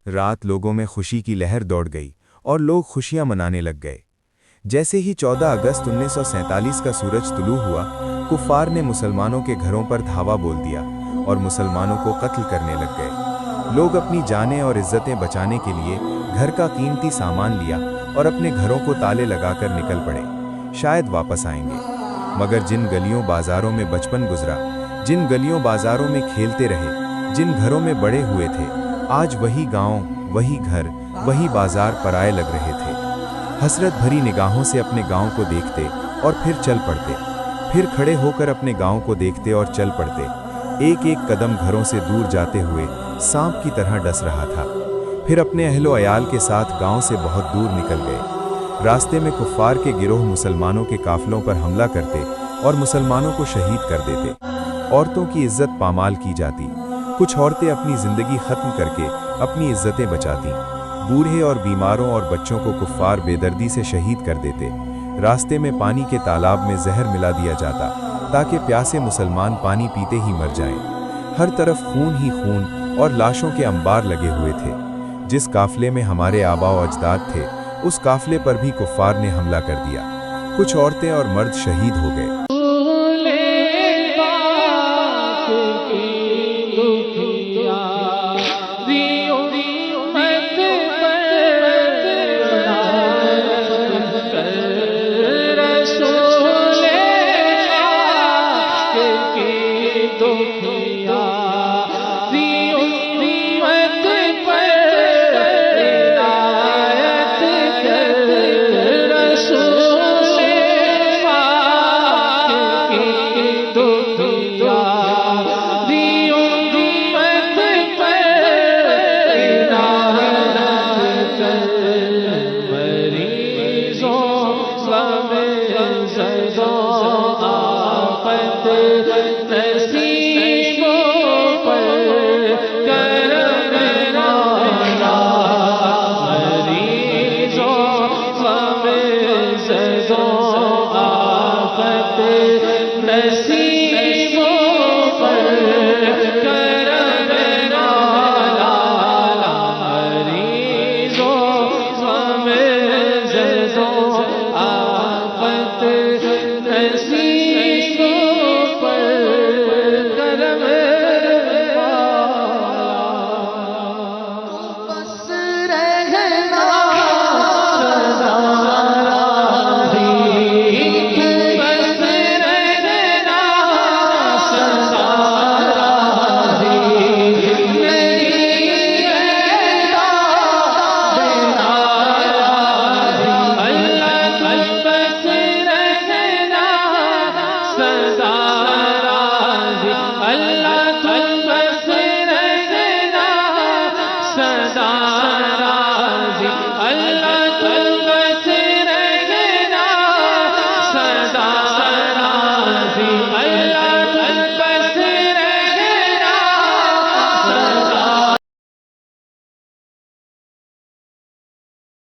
रात लोगों में खुशी की लहर दौड़ गई और लोग खुशियां मनाने लग गए। जैसे ही 14 अगस्त 1947 का सूरज तुलू हुआ, कुफ़ार ने मुसलमानों के घरों पर धावा बोल दिया और मुसलमानों को कत्ल करने लग गए। लोग अपनी जानें और इज्जतें बचाने के लिए घर का कीमती सामान लिया और अपने घरों को ताले लगाकर निकल पड़े, शायद वापस आएंगे। मगर जिन गलियों बाजारों में बचपन गुजरा, जिन गलियों बाजारों में खेलते रहे, जिन घरों में बड़े हुए थे, आज वही गांव, वही घर, वही बाजार पराए लग रहे थे। हसरत भरी निगाहों से अपने गांव को देखते और फिर चल पड़ते, फिर खड़े होकर अपने गांव को देखते और चल पड़ते। एक एक कदम घरों से दूर जाते हुए सांप की तरह डस रहा था। फिर अपने अहलो अयाल के साथ गांव से बहुत दूर निकल गए। रास्ते में कुफ़ार के गिरोह मुसलमानों के काफिलों पर हमला करते और मुसलमानों को शहीद कर देते। औरतों की इज्जत पामाल की जाती। कुछ औरतें अपनी जिंदगी खत्म करके अपनी इज्जतें बचाती। बूढ़े और बीमारों और बच्चों को कुफ़ार बेदर्दी से शहीद कर देते। रास्ते में पानी के तालाब में जहर मिला दिया जाता ताकि प्यासे मुसलमान पानी पीते ही मर जाएं। हर तरफ खून ही खून और लाशों के अंबार लगे हुए थे। जिस काफिले में हमारे आबा और अजदाद थे, उस काफिले पर भी कुफ़ार ने हमला कर दिया। कुछ औरतें और मर्द शहीद हो गए।